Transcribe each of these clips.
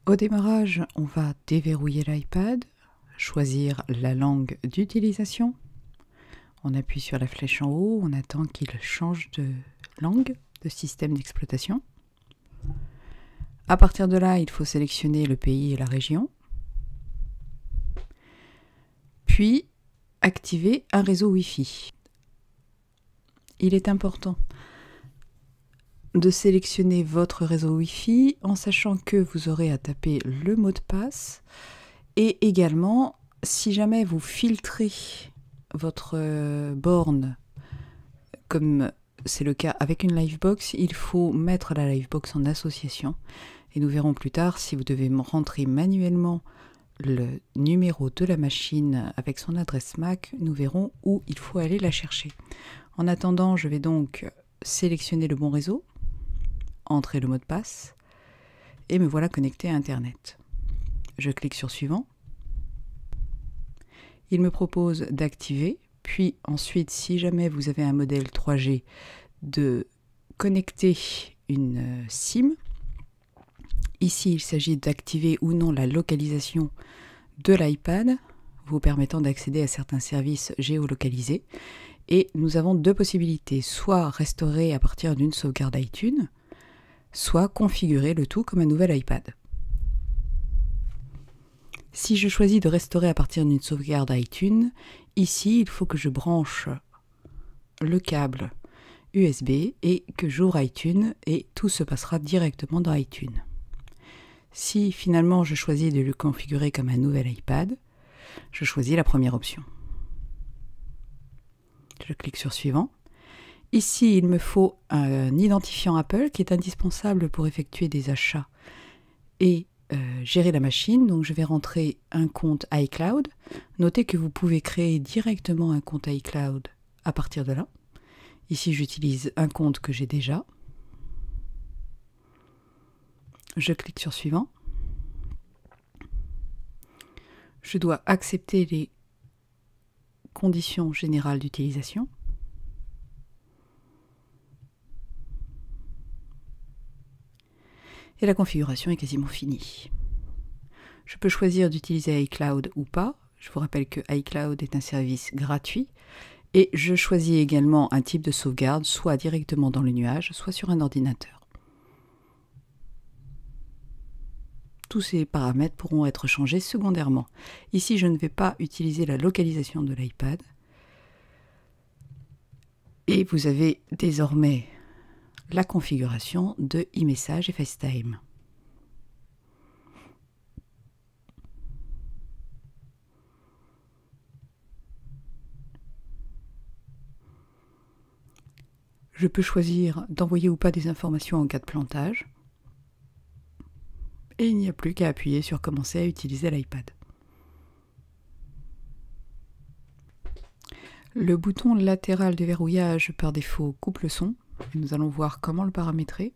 Au démarrage, on va déverrouiller l'iPad, choisir la langue d'utilisation. On appuie sur la flèche en haut, on attend qu'il change de langue, de système d'exploitation. À partir de là, il faut sélectionner le pays et la région. Puis, activer un réseau Wi-Fi. Il est important de sélectionner votre réseau Wi-Fi en sachant que vous aurez à taper le mot de passe et également si jamais vous filtrez votre borne comme c'est le cas avec une Livebox, il faut mettre la Livebox en association et nous verrons plus tard si vous devez rentrer manuellement le numéro de la machine avec son adresse MAC, nous verrons où il faut aller la chercher. En attendant, je vais donc sélectionner le bon réseau, entrer le mot de passe et me voilà connecté à Internet. Je clique sur Suivant. Il me propose d'activer, puis ensuite, si jamais vous avez un modèle 3G, de connecter une SIM. Ici, il s'agit d'activer ou non la localisation de l'iPad, vous permettant d'accéder à certains services géolocalisés. Et nous avons deux possibilités, soit restaurer à partir d'une sauvegarde iTunes, soit configurer le tout comme un nouvel iPad. Si je choisis de restaurer à partir d'une sauvegarde iTunes, ici, il faut que je branche le câble USB et que j'ouvre iTunes et tout se passera directement dans iTunes. Si finalement je choisis de le configurer comme un nouvel iPad, je choisis la première option. Je clique sur Suivant. Ici, il me faut un identifiant Apple qui est indispensable pour effectuer des achats et gérer la machine. Donc je vais rentrer un compte iCloud. Notez que vous pouvez créer directement un compte iCloud à partir de là. Ici, j'utilise un compte que j'ai déjà. Je clique sur Suivant. Je dois accepter les conditions générales d'utilisation. Et la configuration est quasiment finie. Je peux choisir d'utiliser iCloud ou pas. Je vous rappelle que iCloud est un service gratuit. Et je choisis également un type de sauvegarde, soit directement dans le nuage, soit sur un ordinateur. Tous ces paramètres pourront être changés secondairement. Ici, je ne vais pas utiliser la localisation de l'iPad. Et vous avez désormais la configuration de e-message et FaceTime. Je peux choisir d'envoyer ou pas des informations en cas de plantage. Et il n'y a plus qu'à appuyer sur Commencer à utiliser l'iPad. Le bouton latéral de verrouillage par défaut coupe le son. Nous allons voir comment le paramétrer.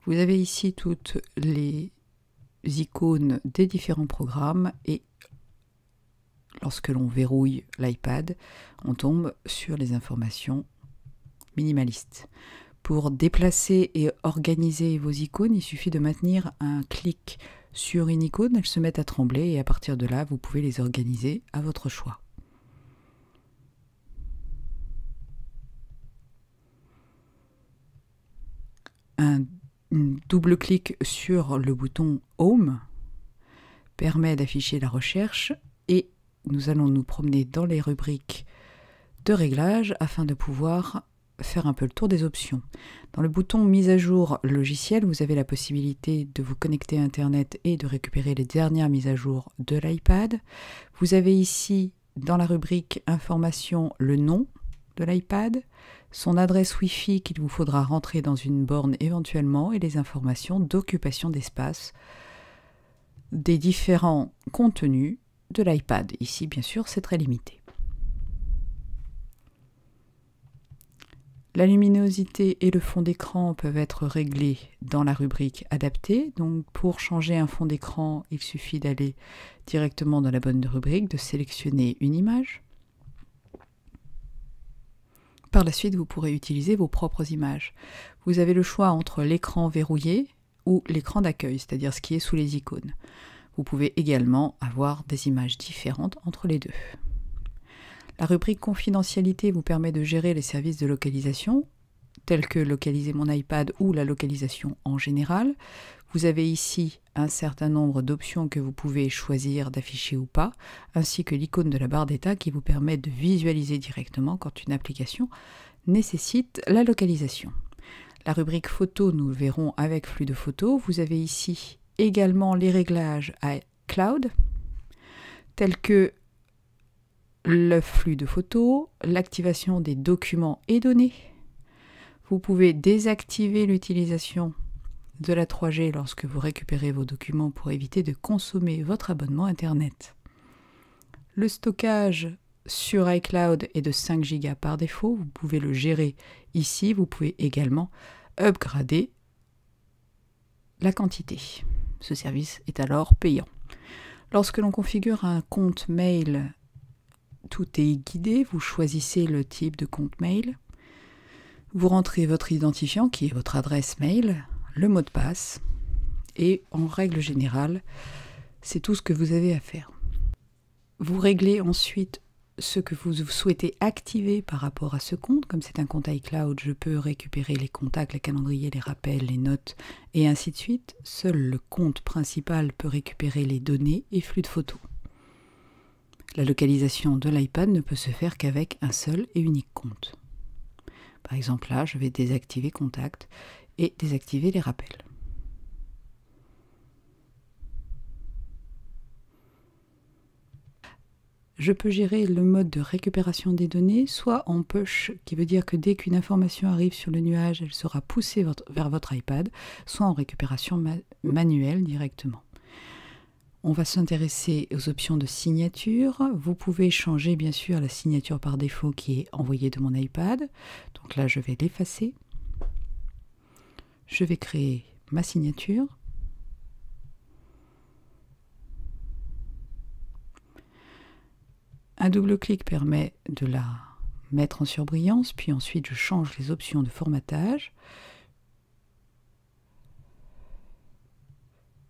Vous avez ici toutes les icônes des différents programmes et lorsque l'on verrouille l'iPad, on tombe sur les informations minimalistes. Pour déplacer et organiser vos icônes, il suffit de maintenir un clic sur une icône, elles se mettent à trembler et à partir de là, vous pouvez les organiser à votre choix. Un double clic sur le bouton Home permet d'afficher la recherche et nous allons nous promener dans les rubriques de réglage afin de pouvoir faire un peu le tour des options. Dans le bouton mise à jour logiciel, vous avez la possibilité de vous connecter à Internet et de récupérer les dernières mises à jour de l'iPad. Vous avez ici dans la rubrique information le nom de l'iPad, son adresse Wi-Fi qu'il vous faudra rentrer dans une borne éventuellement et les informations d'occupation d'espace des différents contenus de l'iPad. Ici, bien sûr, c'est très limité. La luminosité et le fond d'écran peuvent être réglés dans la rubrique adaptée. Donc pour changer un fond d'écran, il suffit d'aller directement dans la bonne rubrique, de sélectionner une image. Par la suite, vous pourrez utiliser vos propres images. Vous avez le choix entre l'écran verrouillé, ou l'écran d'accueil, c'est-à-dire ce qui est sous les icônes. Vous pouvez également avoir des images différentes entre les deux. La rubrique confidentialité vous permet de gérer les services de localisation, tels que localiser mon iPad ou la localisation en général. Vous avez ici un certain nombre d'options que vous pouvez choisir d'afficher ou pas, ainsi que l'icône de la barre d'état qui vous permet de visualiser directement quand une application nécessite la localisation. La rubrique photo, nous le verrons avec flux de photos. Vous avez ici également les réglages iCloud, tels que le flux de photos, l'activation des documents et données. Vous pouvez désactiver l'utilisation de la 3G lorsque vous récupérez vos documents pour éviter de consommer votre abonnement Internet. Le stockage sur iCloud est de 5 Go par défaut, vous pouvez le gérer ici, vous pouvez également upgrader la quantité. Ce service est alors payant. Lorsque l'on configure un compte mail, tout est guidé, vous choisissez le type de compte mail, vous rentrez votre identifiant qui est votre adresse mail, le mot de passe, et en règle générale, c'est tout ce que vous avez à faire. Vous réglez ensuite ce que vous souhaitez activer par rapport à ce compte. Comme c'est un compte iCloud, je peux récupérer les contacts, les calendriers, les rappels, les notes, et ainsi de suite. Seul le compte principal peut récupérer les données et flux de photos. La localisation de l'iPad ne peut se faire qu'avec un seul et unique compte. Par exemple là, je vais désactiver Contact et désactiver les rappels. Je peux gérer le mode de récupération des données, soit en push, qui veut dire que dès qu'une information arrive sur le nuage, elle sera poussée vers votre iPad, soit en récupération manuelle directement. On va s'intéresser aux options de signature. Vous pouvez changer bien sûr la signature par défaut qui est envoyée de mon iPad. Donc là, je vais l'effacer. Je vais créer ma signature. Un double clic permet de la mettre en surbrillance, puis ensuite je change les options de formatage.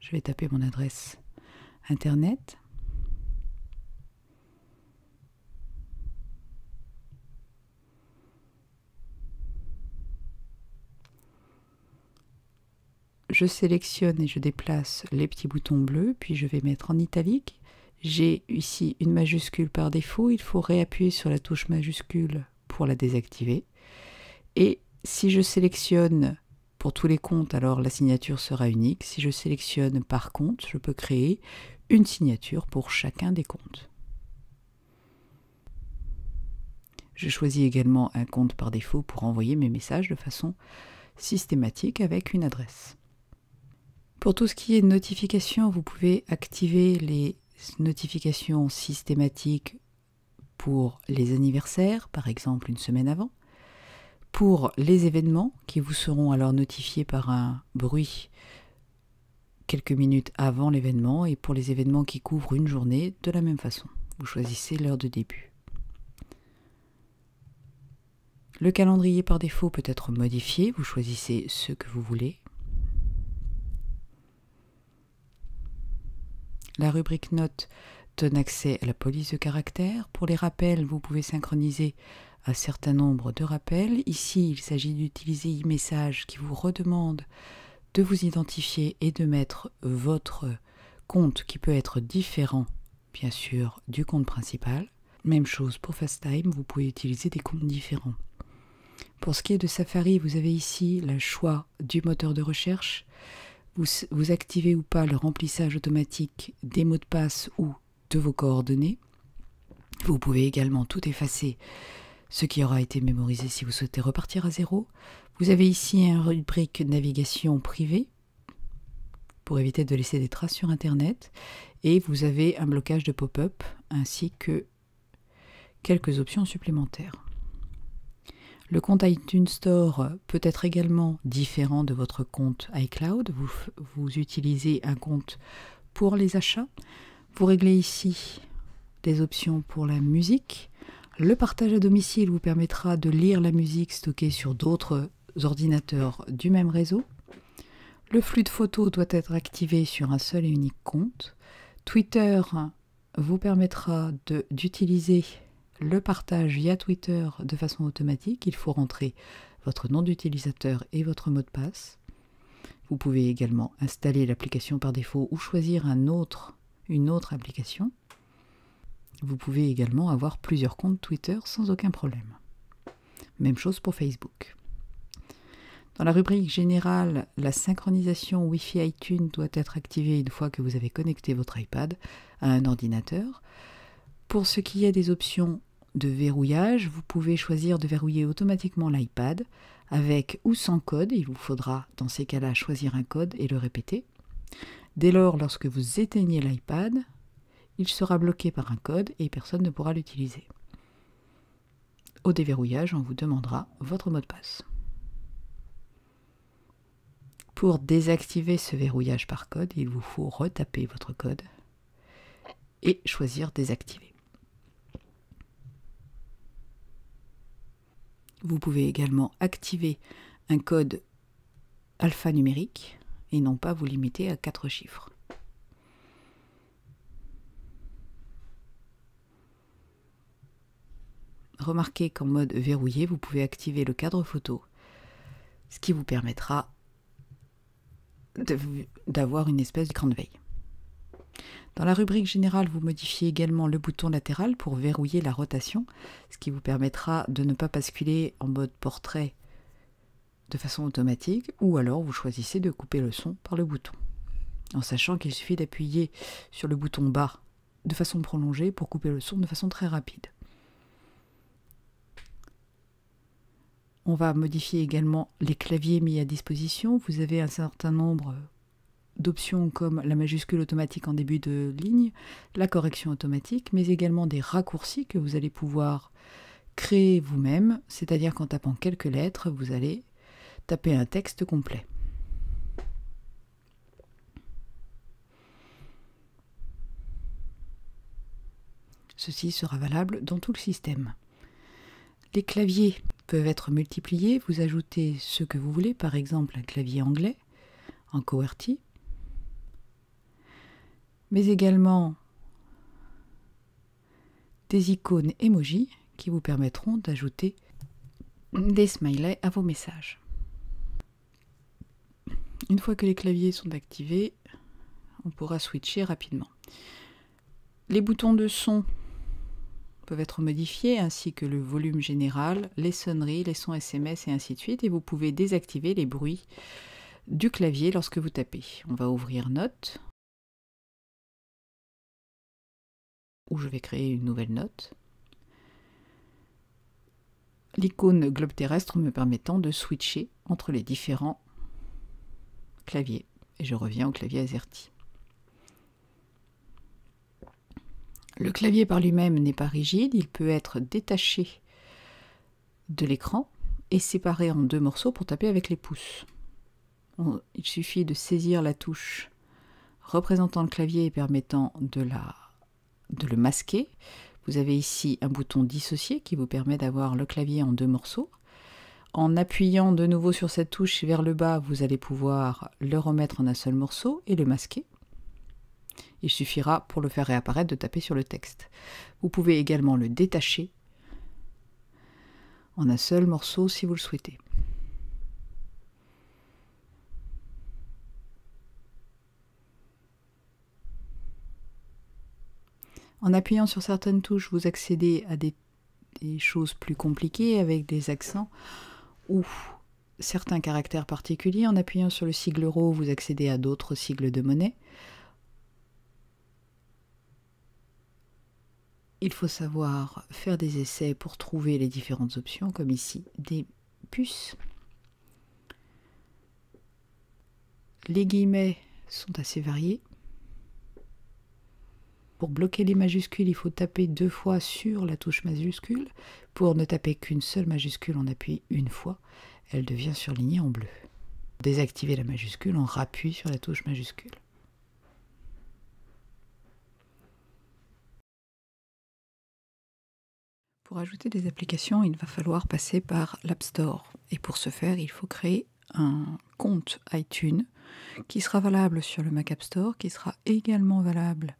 Je vais taper mon adresse Internet. Je sélectionne et je déplace les petits boutons bleus, puis je vais mettre en italique. J'ai ici une majuscule par défaut, il faut réappuyer sur la touche majuscule pour la désactiver. Et si je sélectionne pour tous les comptes, alors la signature sera unique. Si je sélectionne par compte, je peux créer une signature pour chacun des comptes. Je choisis également un compte par défaut pour envoyer mes messages de façon systématique avec une adresse. Pour tout ce qui est notifications, vous pouvez activer les notifications systématiques pour les anniversaires, par exemple une semaine avant, pour les événements qui vous seront alors notifiés par un bruit quelques minutes avant l'événement, et pour les événements qui couvrent une journée, de la même façon. Vous choisissez l'heure de début. Le calendrier par défaut peut être modifié, vous choisissez ce que vous voulez. La rubrique notes donne accès à la police de caractère. Pour les rappels, vous pouvez synchroniser un certain nombre de rappels. Ici, il s'agit d'utiliser e-message qui vous redemande de vous identifier et de mettre votre compte qui peut être différent, bien sûr, du compte principal. Même chose pour FaceTime, vous pouvez utiliser des comptes différents. Pour ce qui est de Safari, vous avez ici le choix du moteur de recherche. Vous activez ou pas le remplissage automatique des mots de passe ou de vos coordonnées. Vous pouvez également tout effacer, ce qui aura été mémorisé si vous souhaitez repartir à zéro. Vous avez ici une rubrique navigation privée pour éviter de laisser des traces sur Internet. Et vous avez un blocage de pop-up ainsi que quelques options supplémentaires. Le compte iTunes Store peut être également différent de votre compte iCloud. Vous utilisez un compte pour les achats. Vous réglez ici des options pour la musique. Le partage à domicile vous permettra de lire la musique stockée sur d'autres ordinateurs du même réseau. Le flux de photos doit être activé sur un seul et unique compte. Twitter vous permettra d'utiliser le partage via Twitter de façon automatique. Il faut rentrer votre nom d'utilisateur et votre mot de passe. Vous pouvez également installer l'application par défaut ou choisir une autre application. Vous pouvez également avoir plusieurs comptes Twitter sans aucun problème. Même chose pour Facebook. Dans la rubrique générale, la synchronisation Wi-Fi iTunes doit être activée une fois que vous avez connecté votre iPad à un ordinateur. Pour ce qui est des options de verrouillage, vous pouvez choisir de verrouiller automatiquement l'iPad avec ou sans code. Il vous faudra dans ces cas-là choisir un code et le répéter. Dès lors, lorsque vous éteignez l'iPad, il sera bloqué par un code et personne ne pourra l'utiliser. Au déverrouillage, on vous demandera votre mot de passe. Pour désactiver ce verrouillage par code, il vous faut retaper votre code et choisir désactiver. Vous pouvez également activer un code alphanumérique et non pas vous limiter à 4 chiffres. Remarquez qu'en mode verrouillé, vous pouvez activer le cadre photo, ce qui vous permettra d'avoir une espèce d'écran de veille. Dans la rubrique générale, vous modifiez également le bouton latéral pour verrouiller la rotation, ce qui vous permettra de ne pas basculer en mode portrait de façon automatique, ou alors vous choisissez de couper le son par le bouton, en sachant qu'il suffit d'appuyer sur le bouton bas de façon prolongée pour couper le son de façon très rapide. On va modifier également les claviers mis à disposition. Vous avez un certain nombre d'options comme la majuscule automatique en début de ligne, la correction automatique, mais également des raccourcis que vous allez pouvoir créer vous-même, c'est-à-dire qu'en tapant quelques lettres, vous allez taper un texte complet. Ceci sera valable dans tout le système. Les claviers peuvent être multipliés, vous ajoutez ce que vous voulez, par exemple un clavier anglais en QWERTY, mais également des icônes emoji qui vous permettront d'ajouter des smileys à vos messages. Une fois que les claviers sont activés, on pourra switcher rapidement. Les boutons de son peuvent être modifiés, ainsi que le volume général, les sonneries, les sons SMS et ainsi de suite, et vous pouvez désactiver les bruits du clavier lorsque vous tapez. On va ouvrir Notes, où je vais créer une nouvelle note. L'icône globe terrestre me permettant de switcher entre les différents claviers. Et je reviens au clavier AZERTY. Le clavier par lui-même n'est pas rigide, il peut être détaché de l'écran et séparé en 2 morceaux pour taper avec les pouces. Il suffit de saisir la touche représentant le clavier et permettant de le masquer. Vous avez ici un bouton dissocié qui vous permet d'avoir le clavier en 2 morceaux. En appuyant de nouveau sur cette touche vers le bas, vous allez pouvoir le remettre en un seul morceau et le masquer. Il suffira pour le faire réapparaître de taper sur le texte. Vous pouvez également le détacher en un seul morceau si vous le souhaitez. En appuyant sur certaines touches, vous accédez à des choses plus compliquées avec des accents ou certains caractères particuliers. En appuyant sur le sigle euro, vous accédez à d'autres sigles de monnaie. Il faut savoir faire des essais pour trouver les différentes options, comme ici, des puces. Les guillemets sont assez variés. Pour bloquer les majuscules, il faut taper 2 fois sur la touche majuscule. Pour ne taper qu'une seule majuscule, on appuie une fois. Elle devient surlignée en bleu. Pour désactiver la majuscule, on rappuie sur la touche majuscule. Pour ajouter des applications, il va falloir passer par l'App Store. Et pour ce faire, il faut créer un compte iTunes qui sera valable sur le Mac App Store, qui sera également valable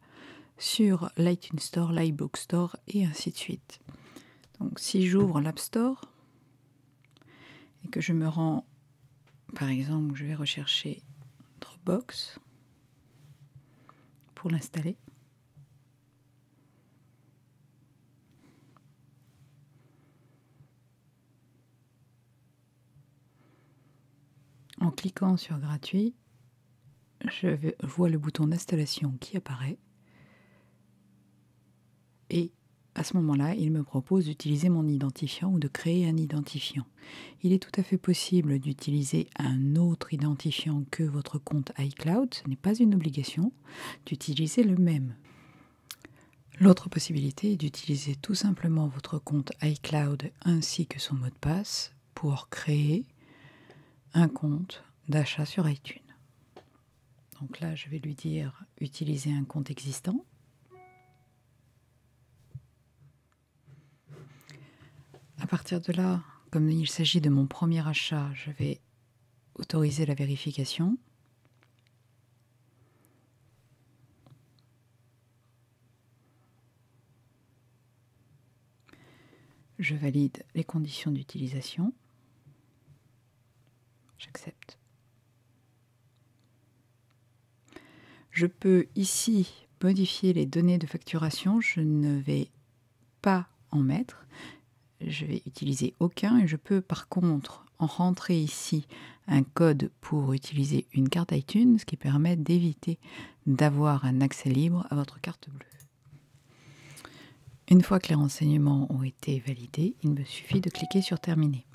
sur l'iTunes Store, l'iBook Store et ainsi de suite. Donc si j'ouvre l'App Store et que je me rends, par exemple, je vais rechercher Dropbox pour l'installer. En cliquant sur gratuit, je vois le bouton d'installation qui apparaît et à ce moment-là, il me propose d'utiliser mon identifiant ou de créer un identifiant. Il est tout à fait possible d'utiliser un autre identifiant que votre compte iCloud. Ce n'est pas une obligation d'utiliser le même. L'autre possibilité est d'utiliser tout simplement votre compte iCloud ainsi que son mot de passe pour créer un compte d'achat sur iTunes. Donc là, je vais lui dire utiliser un compte existant. À partir de là, comme il s'agit de mon premier achat, je vais autoriser la vérification. Je valide les conditions d'utilisation. J'accepte. Je peux ici modifier les données de facturation. Je ne vais pas en mettre. Je vais utiliser aucun et je peux par contre en rentrer ici un code pour utiliser une carte iTunes, ce qui permet d'éviter d'avoir un accès libre à votre carte bleue. Une fois que les renseignements ont été validés, il me suffit de cliquer sur terminer.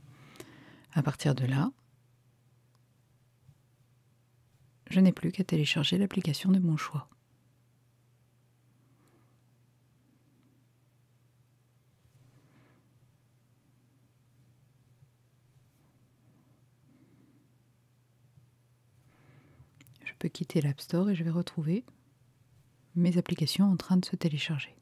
À partir de là, je n'ai plus qu'à télécharger l'application de mon choix. Je peux quitter l'App Store et je vais retrouver mes applications en train de se télécharger.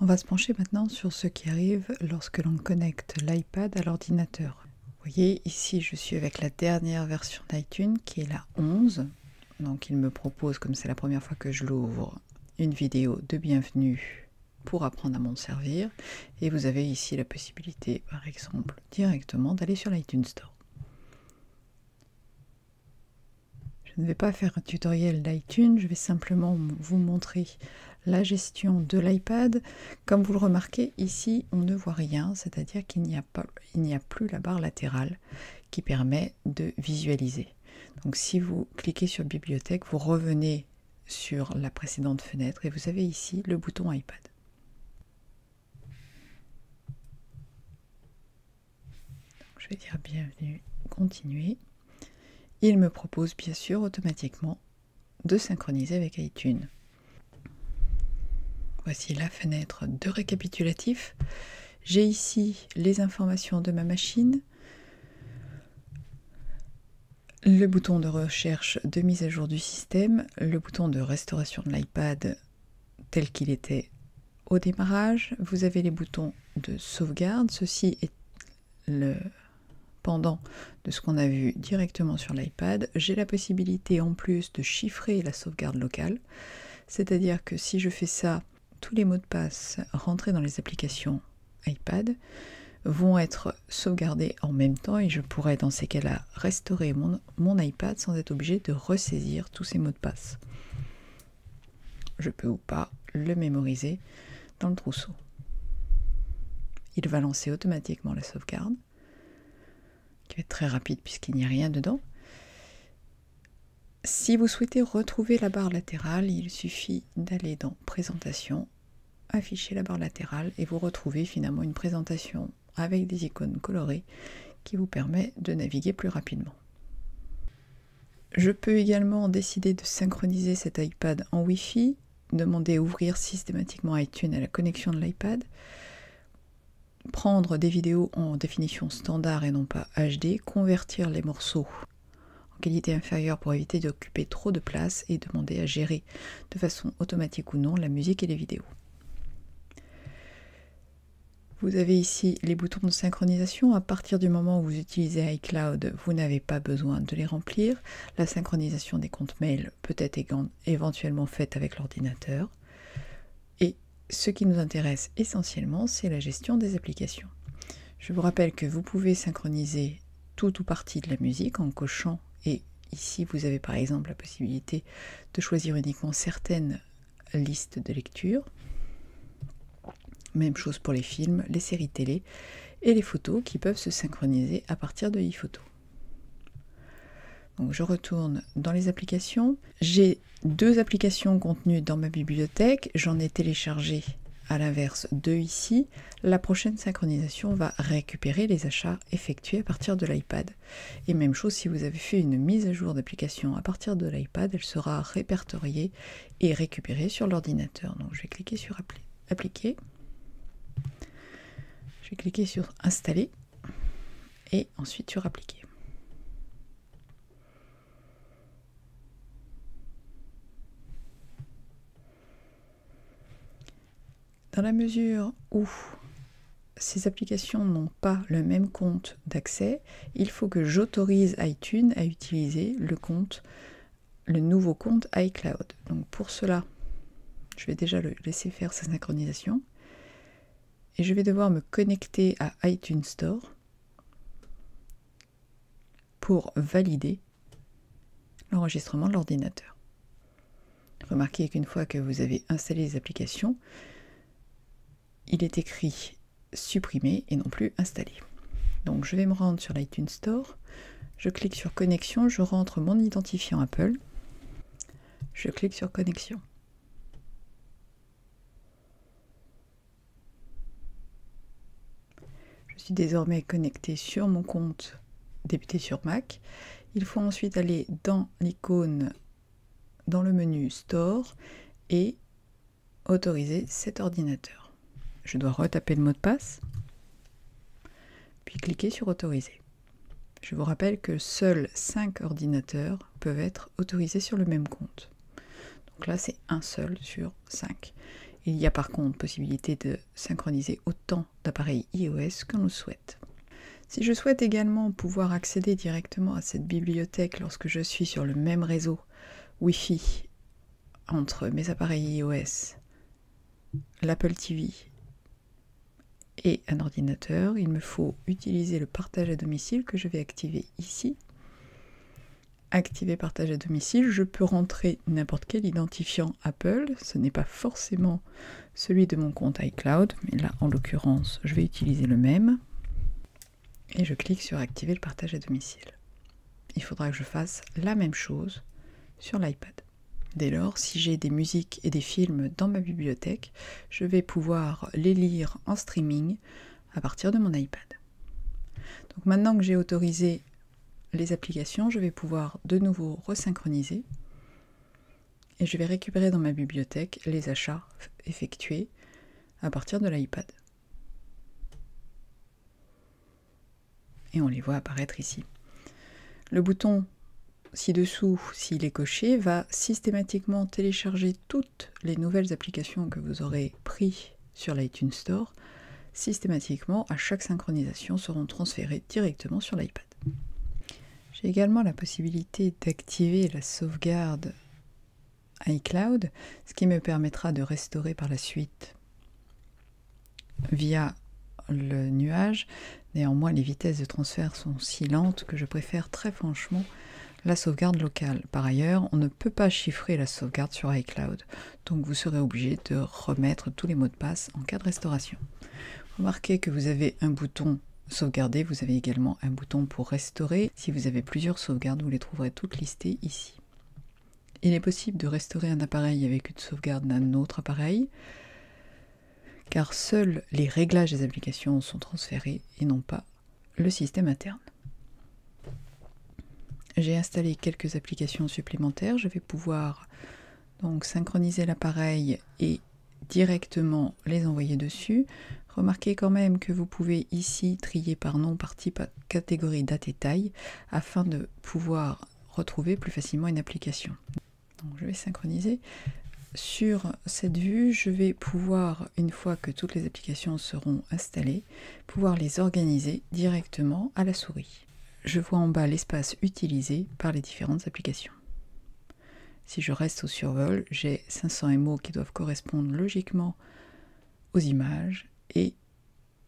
On va se pencher maintenant sur ce qui arrive lorsque l'on connecte l'iPad à l'ordinateur. Vous voyez, ici je suis avec la dernière version d'iTunes qui est la 11. Donc il me propose, comme c'est la première fois que je l'ouvre, une vidéo de bienvenue pour apprendre à m'en servir. Et vous avez ici la possibilité, par exemple, directement d'aller sur l'iTunes Store. Je ne vais pas faire un tutoriel d'iTunes, je vais simplement vous montrer la gestion de l'iPad. Comme vous le remarquez, ici, on ne voit rien, c'est-à-dire qu'il n'y a plus la barre latérale qui permet de visualiser. Donc si vous cliquez sur Bibliothèque, vous revenez sur la précédente fenêtre et vous avez ici le bouton iPad. Donc, je vais dire bienvenue, continuer. Il me propose bien sûr automatiquement de synchroniser avec iTunes. Voici la fenêtre de récapitulatif. J'ai ici les informations de ma machine, le bouton de recherche de mise à jour du système, le bouton de restauration de l'iPad tel qu'il était au démarrage. Vous avez les boutons de sauvegarde. Ceci est le pendant de ce qu'on a vu directement sur l'iPad. J'ai la possibilité en plus de chiffrer la sauvegarde locale, c'est-à-dire que si je fais ça, tous les mots de passe rentrés dans les applications iPad vont être sauvegardés en même temps et je pourrais dans ces cas-là restaurer mon iPad sans être obligé de ressaisir tous ces mots de passe. Je peux ou pas le mémoriser dans le trousseau. Il va lancer automatiquement la sauvegarde, qui va être très rapide puisqu'il n'y a rien dedans. Si vous souhaitez retrouver la barre latérale, il suffit d'aller dans Présentation, afficher la barre latérale et vous retrouvez finalement une présentation avec des icônes colorées qui vous permet de naviguer plus rapidement. Je peux également décider de synchroniser cet iPad en Wi-Fi, demander à ouvrir systématiquement iTunes à la connexion de l'iPad, prendre des vidéos en définition standard et non pas HD, convertir les morceaux en qualité inférieure pour éviter d'occuper trop de place et demander à gérer de façon automatique ou non la musique et les vidéos. Vous avez ici les boutons de synchronisation. À partir du moment où vous utilisez iCloud, vous n'avez pas besoin de les remplir. La synchronisation des comptes mail peut être éventuellement faite avec l'ordinateur. Et ce qui nous intéresse essentiellement, c'est la gestion des applications. Je vous rappelle que vous pouvez synchroniser tout ou partie de la musique en cochant, et ici vous avez par exemple la possibilité de choisir uniquement certaines listes de lecture. Même chose pour les films, les séries télé et les photos qui peuvent se synchroniser à partir de iPhoto. Donc je retourne dans les applications. J'ai 2 applications contenues dans ma bibliothèque. J'en ai téléchargé à l'inverse 2 ici. La prochaine synchronisation va récupérer les achats effectués à partir de l'iPad. Et même chose, si vous avez fait une mise à jour d'application à partir de l'iPad, elle sera répertoriée et récupérée sur l'ordinateur. Donc je vais cliquer sur Appliquer. Je vais cliquer sur Installer et ensuite sur Appliquer. Dans la mesure où ces applications n'ont pas le même compte d'accès, il faut que j'autorise iTunes à utiliser le nouveau compte iCloud. Donc pour cela, je vais déjà le laisser faire sa synchronisation. Et je vais devoir me connecter à iTunes Store pour valider l'enregistrement de l'ordinateur. Remarquez qu'une fois que vous avez installé les applications, il est écrit supprimer et non plus installer. Donc je vais me rendre sur l'iTunes Store, je clique sur connexion, je rentre mon identifiant Apple, je clique sur connexion. Je suis désormais connecté sur mon compte débuté sur Mac. Il faut ensuite aller dans l'icône, dans le menu Store et autoriser cet ordinateur. Je dois retaper le mot de passe, puis cliquer sur autoriser. Je vous rappelle que seuls 5 ordinateurs peuvent être autorisés sur le même compte. Donc là, c'est un seul sur 5. Il y a par contre possibilité de synchroniser autant d'appareils iOS que l'on souhaite. Si je souhaite également pouvoir accéder directement à cette bibliothèque lorsque je suis sur le même réseau Wi-Fi entre mes appareils iOS, l'Apple TV et un ordinateur, il me faut utiliser le partage à domicile que je vais activer ici. Activer partage à domicile, je peux rentrer n'importe quel identifiant Apple, ce n'est pas forcément celui de mon compte iCloud, mais là en l'occurrence je vais utiliser le même, et je clique sur activer le partage à domicile. Il faudra que je fasse la même chose sur l'iPad. Dès lors, si j'ai des musiques et des films dans ma bibliothèque, je vais pouvoir les lire en streaming à partir de mon iPad. Donc maintenant que j'ai autorisé les applications, je vais pouvoir de nouveau resynchroniser et je vais récupérer dans ma bibliothèque les achats effectués à partir de l'iPad. Et on les voit apparaître ici. Le bouton ci-dessous, s'il est coché, va systématiquement télécharger toutes les nouvelles applications que vous aurez prises sur l'iTunes Store. Systématiquement, à chaque synchronisation, seront transférées directement sur l'iPad. J'ai également la possibilité d'activer la sauvegarde iCloud, ce qui me permettra de restaurer par la suite via le nuage. Néanmoins, les vitesses de transfert sont si lentes que je préfère très franchement la sauvegarde locale. Par ailleurs, on ne peut pas chiffrer la sauvegarde sur iCloud, donc vous serez obligé de remettre tous les mots de passe en cas de restauration. Remarquez que vous avez un bouton sauvegarder, vous avez également un bouton pour restaurer. Si vous avez plusieurs sauvegardes, vous les trouverez toutes listées ici. Il est possible de restaurer un appareil avec une sauvegarde d'un autre appareil, car seuls les réglages des applications sont transférés et non pas le système interne. J'ai installé quelques applications supplémentaires. Je vais pouvoir donc synchroniser l'appareil et directement les envoyer dessus. Remarquez quand même que vous pouvez ici trier par nom, par type, catégorie, date et taille afin de pouvoir retrouver plus facilement une application. Donc je vais synchroniser sur cette vue, je vais pouvoir, une fois que toutes les applications seront installées, pouvoir les organiser directement à la souris. Je vois en bas l'espace utilisé par les différentes applications. Si je reste au survol, j'ai 500 mots qui doivent correspondre logiquement aux images et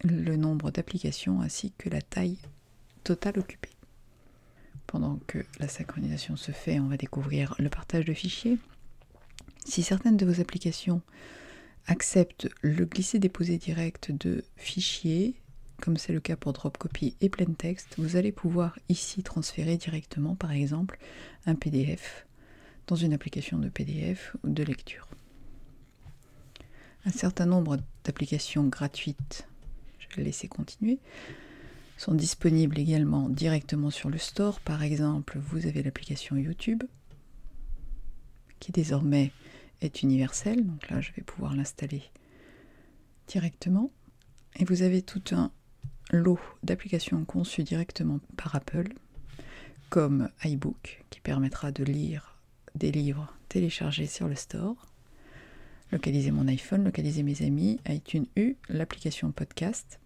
le nombre d'applications ainsi que la taille totale occupée. Pendant que la synchronisation se fait, on va découvrir le partage de fichiers. Si certaines de vos applications acceptent le glisser-déposer direct de fichiers, comme c'est le cas pour Dropcopy et PlainText, vous allez pouvoir ici transférer directement, par exemple, un PDF dans une application de PDF ou de lecture. Un certain nombre d'applications gratuites, je vais laisser continuer, sont disponibles également directement sur le store. Par exemple, vous avez l'application YouTube, qui désormais est universelle. Donc là, je vais pouvoir l'installer directement. Et vous avez tout un lot d'applications conçues directement par Apple, comme iBook, qui permettra de lire des livres téléchargés sur le store, localiser mon iPhone, localiser mes amis, iTunes U, l'application Podcast,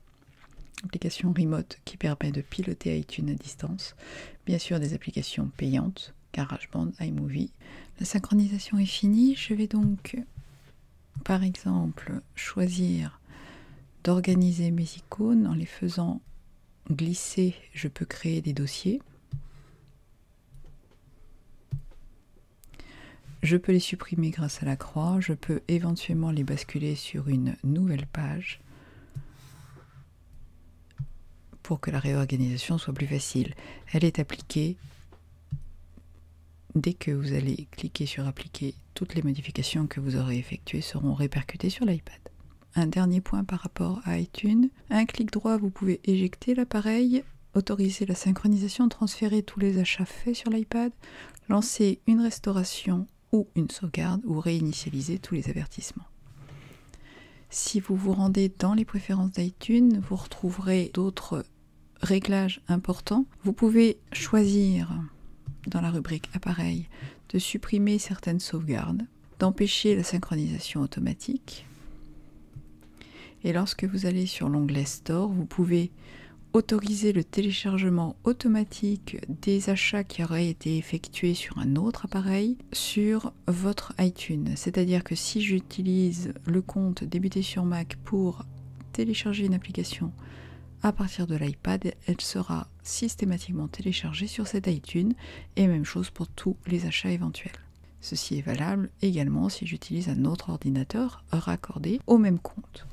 l'application Remote qui permet de piloter iTunes à distance, bien sûr des applications payantes, GarageBand, iMovie. La synchronisation est finie, je vais donc par exemple choisir d'organiser mes icônes en les faisant glisser. Je peux créer des dossiers. Je peux les supprimer grâce à la croix, je peux éventuellement les basculer sur une nouvelle page pour que la réorganisation soit plus facile. Elle est appliquée dès que vous allez cliquer sur appliquer. Toutes les modifications que vous aurez effectuées seront répercutées sur l'iPad. Un dernier point par rapport à iTunes. Un clic droit, vous pouvez éjecter l'appareil, autoriser la synchronisation, transférer tous les achats faits sur l'iPad, lancer une restauration ou une sauvegarde ou réinitialiser tous les avertissements. Si vous vous rendez dans les préférences d'iTunes, vous retrouverez d'autres réglages importants. Vous pouvez choisir dans la rubrique appareil de supprimer certaines sauvegardes, d'empêcher la synchronisation automatique. Et lorsque vous allez sur l'onglet Store, vous pouvez autoriser le téléchargement automatique des achats qui auraient été effectués sur un autre appareil sur votre iTunes. C'est-à-dire que si j'utilise le compte débuté sur Mac pour télécharger une application à partir de l'iPad, elle sera systématiquement téléchargée sur cet iTunes et même chose pour tous les achats éventuels. Ceci est valable également si j'utilise un autre ordinateur raccordé au même compte.